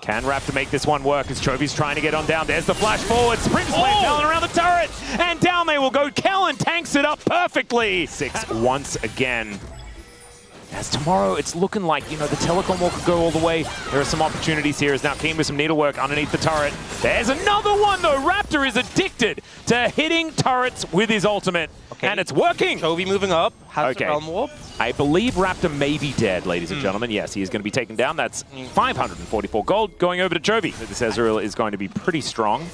Can Raptor make this one work as Chovy's trying to get on down. There's the flash forward. Sprint play down around the turret. And down they will go. Kellen tanks it up perfectly. 6 once again. As tomorrow, it's looking like, you know, the telecom wall could go all the way. There are some opportunities here as now Keen with some needlework underneath the turret. There's another one, though. Raptor is addicted to hitting turrets with his ultimate. Okay. And it's working. Chovy moving up. Has the Realm Warp. I believe Raptor may be dead, ladies and gentlemen. Yes, he is going to be taken down. That's 544 gold going over to Chovy. This Ezreal is going to be pretty strong.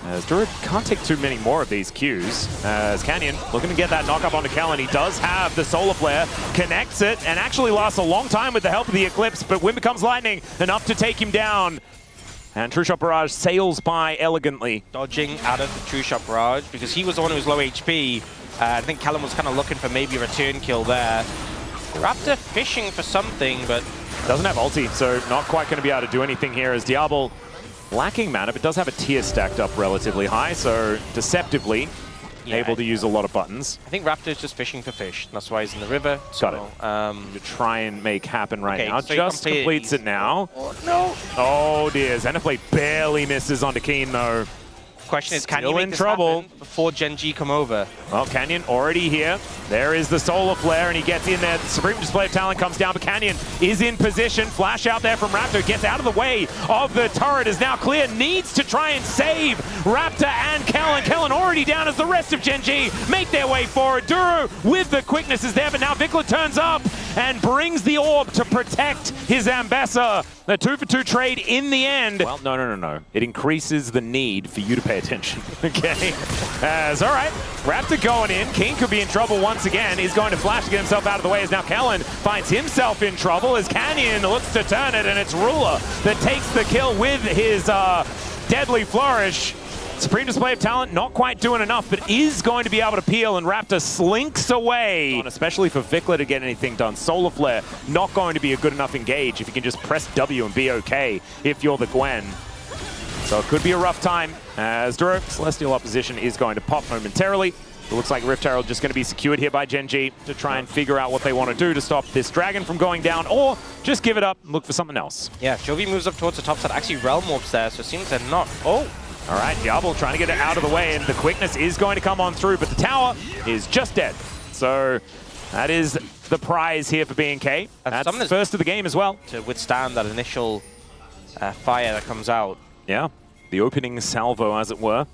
As Druid can't take too many more of these Qs. As Canyon looking to get that knock up onto Kellen. He does have the Solar Flare, connects it, and actually lasts a long time with the help of the Eclipse, but when becomes lightning, enough to take him down. And True Shot Barrage sails by elegantly. Dodging out of the True Shot Barrage because he was the one who was low HP. I think Kellen was kind of looking for maybe a return kill there. Raptor fishing for something, but... Doesn't have ulti, so not quite going to be able to do anything here as Diablo lacking mana, but does have a tier stacked up relatively high, so deceptively able to use a lot of buttons. I think Raptor's just fishing for fish. That's why he's in the river. Got it. To try and make happen right now. So just completes it now. Oh, no. Oh dear, Xenoblade barely misses onto Keen though. Question is, can you make this happen before Gen G come over? Well, Canyon already here. There is the Solar Flare, and he gets in there. The Supreme Display of Talent comes down, but Canyon is in position. Flash out there from Raptor, gets out of the way of the turret, is now clear, needs to try and save Raptor and Kellen. Kellen already down as the rest of Gen G make their way forward. Duro with the quickness is there, but now Vikler turns up and brings the orb to protect his Ambassador. The 2-for-2 trade in the end. Well, no. It increases the need for you to pay attention, okay? As, all right, Raptor going in. King could be in trouble once again. He's going to flash to get himself out of the way as now Kellen finds himself in trouble as Canyon looks to turn it, and it's Ruler that takes the kill with his deadly flourish. Supreme Display of Talent not quite doing enough, but is going to be able to peel, and Raptor slinks away. Especially for Vikler to get anything done. Solar Flare not going to be a good enough engage if you can just press W and be okay if you're the Gwen. So it could be a rough time as Duro Celestial Opposition is going to pop momentarily. It looks like Rift Herald just going to be secured here by Gen G to try and figure out what they want to do to stop this dragon from going down, or just give it up and look for something else. Yeah, Chovy moves up towards the top side. Actually, Realm Orbs there, so it seems they're not... Oh! All right, Diablo trying to get it out of the way, and the quickness is going to come on through, but the tower is just dead. So that is the prize here for B&K. That's the first of the game as well. To withstand that initial fire that comes out. Yeah, the opening salvo, as it were.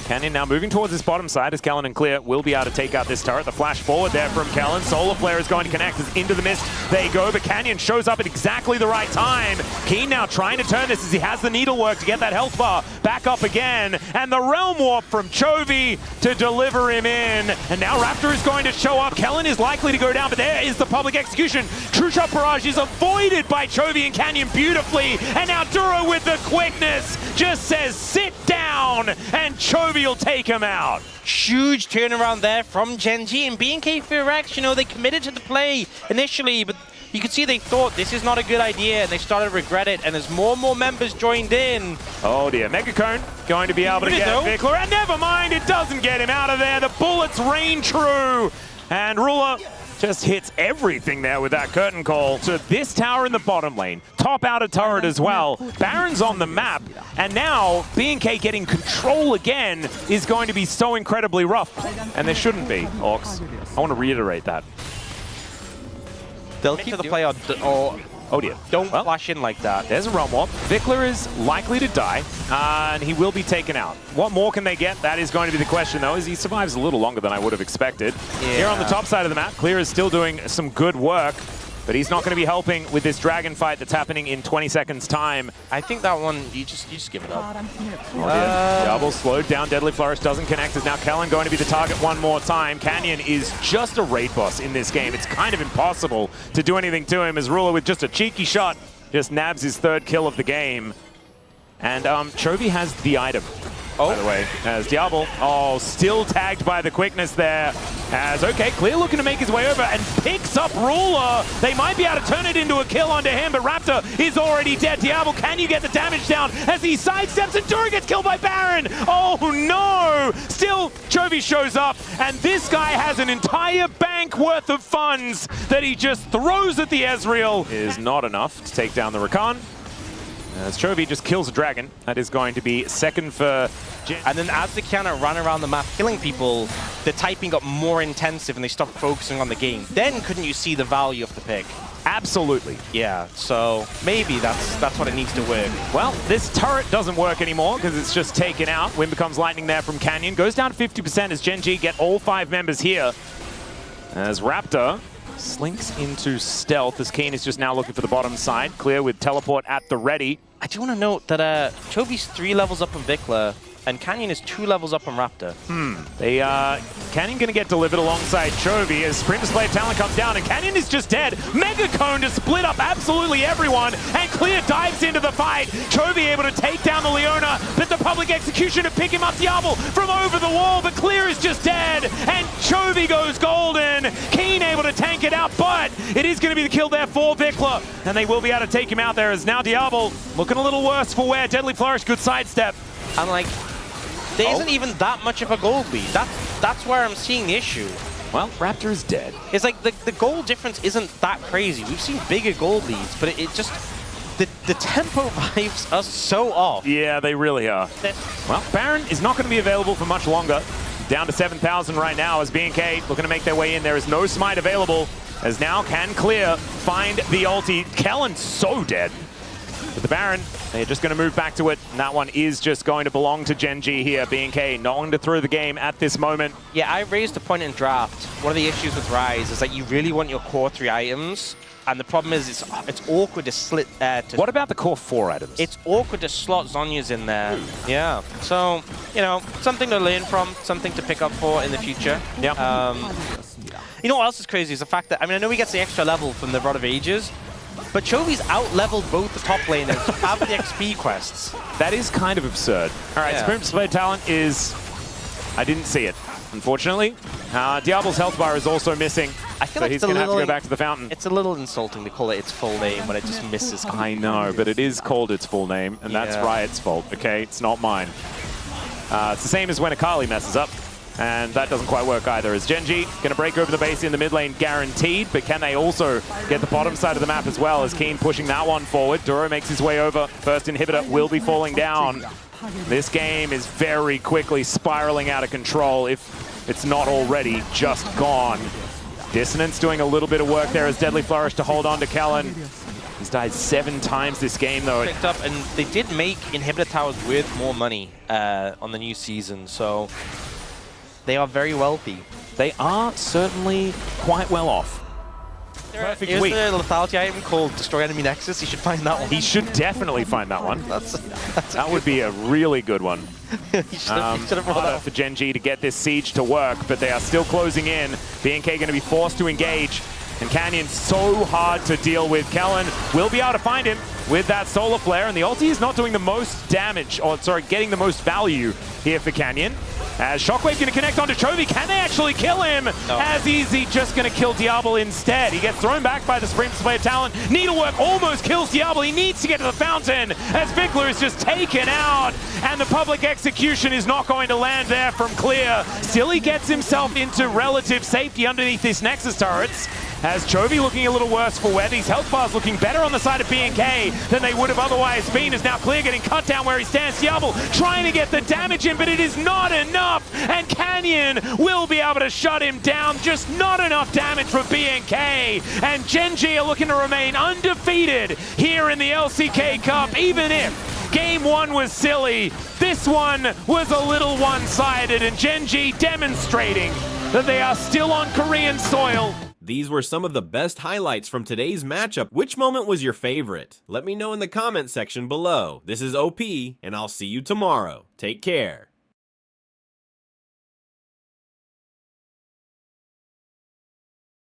Canyon now moving towards his bottom side as Kellen and Clear will be able to take out this turret. The flash forward there from Kellen. Solar Flare is going to connect as into the mist they go, but Canyon shows up at exactly the right time. Keen now trying to turn this as he has the needlework to get that health bar back up again. And the Realm Warp from Chovy to deliver him in. And now Raptor is going to show up. Kellen is likely to go down, but there is the public execution. True Shot Barrage is avoided by Chovy and Canyon beautifully. And now Duro with the quickness just says, sit down, and Chovy will take him out. Huge turnaround there from Gen G, and B&K Fear-X, you know, they committed to the play initially, but you could see they thought this is not a good idea, and they started to regret it, and as more and more members joined in. Oh dear, Mega Cone going to be able to get Vickler, and never mind, it doesn't get him out of there. The bullets rain true, and Ruler just hits everything there with that curtain call. So this tower in the bottom lane, top outer turret as well. Baron's on the map, and now B&K getting control again is going to be so incredibly rough. And there shouldn't be, Orcs. I want to reiterate that. They'll keep the play on, or oh dear. Don't flash in like that. There's a Realm Warp. Vickler is likely to die, and he will be taken out. What more can they get? That is going to be the question, though, as he survives a little longer than I would have expected. Yeah. Here on the top side of the map, Clear is still doing some good work, but he's not going to be helping with this dragon fight that's happening in 20 seconds time. I think that one, you just give it up. Double slowed down. Deadly Flourish doesn't connect. Is now Kellen going to be the target one more time. Canyon is just a raid boss in this game. It's kind of impossible to do anything to him as Ruler with just a cheeky shot just nabs his third kill of the game. And Chovy has the item. By the way, as Diablo, still tagged by the quickness there. As, okay, Clear looking to make his way over and picks up Ruler. They might be able to turn it into a kill onto him, but Raptor is already dead. Diablo, can you get the damage down as he sidesteps and Dura gets killed by Baron? Oh no! Still, Chovy shows up, and this guy has an entire bank worth of funds that he just throws at the Ezreal. Is not enough to take down the Rakan. As Chovy just kills a dragon, that is going to be second for Gen. And then as the Kiana ran around the map killing people, the typing got more intensive and they stopped focusing on the game. Then couldn't you see the value of the pick? Absolutely. Yeah, so maybe that's what it needs to work. Well, this turret doesn't work anymore because it's just taken out. Wind becomes lightning there from Canyon. Goes down to 50% as Gen G get all 5 members here. As Raptor slinks into stealth as Keen is just now looking for the bottom side. Clear with teleport at the ready. I do want to note that Chovy's 3 levels up on Vickler, and Canyon is 2 levels up on Raptor. Canyon going to get delivered alongside Chovy as Supreme Display of Talent comes down, and Canyon is just dead. Mega Cone to split up absolutely everyone, and Clear dives into the fight. Chovy able to take down the Leona, but the public execution to pick him up Diablo from over the wall, but Clear is just dead, and Chovy goes golden. Keen able to tank it out, but it is going to be the kill there for Vickler, and they will be able to take him out there as now Diablo looking a little worse for wear. Deadly Flourish, good sidestep. I'm like, there isn't even that much of a gold lead. That's where I'm seeing the issue. Well, Raptor is dead. It's like the goal difference isn't that crazy. We've seen bigger gold leads, but it just, the tempo vibes are so off. Yeah, they really are. Well, Baron is not going to be available for much longer. Down to 7,000 right now as B&K looking to make their way in. There is no smite available as now can Clear find the ulti. Kellen's so dead. But the Baron, they're just going to move back to it. And that one is just going to belong to Gen G here. B&K not wanting to throw the game at this moment. Yeah, I raised a point in draft. One of the issues with Rise is that you really want your core 3 items. And the problem is it's awkward to split. What about the core 4 items? It's awkward to slot Zhonya's in there. Yeah. So, you know, something to learn from, something to pick up for in the future. Yeah. You know what else is crazy is the fact that, I know he gets the extra level from the Rod of Ages, but Chovy's out-leveled both the top laners have the XP quests. That is kind of absurd. All right, Supreme Display Talent is... I didn't see it, unfortunately. Diablo's health bar is also missing. I feel so like he's going to have to go back to the fountain. It's a little insulting to call it its full name when it just misses. I know, but it is called its full name, and that's Riot's fault, okay? It's not mine. It's the same as when Akali messes up. And that doesn't quite work either, as Genji going to break over the base in the mid lane guaranteed, but can they also get the bottom side of the map as well, as Keen pushing that one forward. Duro makes his way over. First inhibitor will be falling down. This game is very quickly spiraling out of control, if it's not already just gone. Dissonance doing a little bit of work there as Deadly Flourish to hold on to Kellen. He's died 7 times this game, though. Picked up, and they did make inhibitor towers with more money on the new season, so they are very wealthy. They are certainly quite well off. There's a lethality item called Destroy Enemy Nexus. You should find that one. He should definitely find that one. That would be a really good one. He should have brought harder up for Genji to get this siege to work, but they are still closing in. BNK going to be forced to engage. And Canyon so hard to deal with. Kellen will be able to find him with that Solar Flare, and the ulti is not doing the most damage, or sorry, getting the most value here for Canyon. As Shockwave going to connect onto Chovy, can they actually kill him? No. As easy, just going to kill Diablo instead. He gets thrown back by the Supreme Display of Talent. Needlework almost kills Diablo. He needs to get to the fountain as Vickler is just taken out, and the public execution is not going to land there from Clear. Still, he gets himself into relative safety underneath this Nexus turrets. As Chovy looking a little worse for wear. These health bars looking better on the side of BNK than they would have otherwise been, as now Clear getting cut down where he stands. Diablo trying to get the damage in, but it is not enough, and Canyon will be able to shut him down. Just not enough damage for BNK, and Genji are looking to remain undefeated here in the LCK Cup, even if Game 1 was silly. This one was a little one-sided, and Genji demonstrating that they are still on Korean soil. These were some of the best highlights from today's matchup. Which moment was your favorite? Let me know in the comment section below. This is OP, and I'll see you tomorrow. Take care.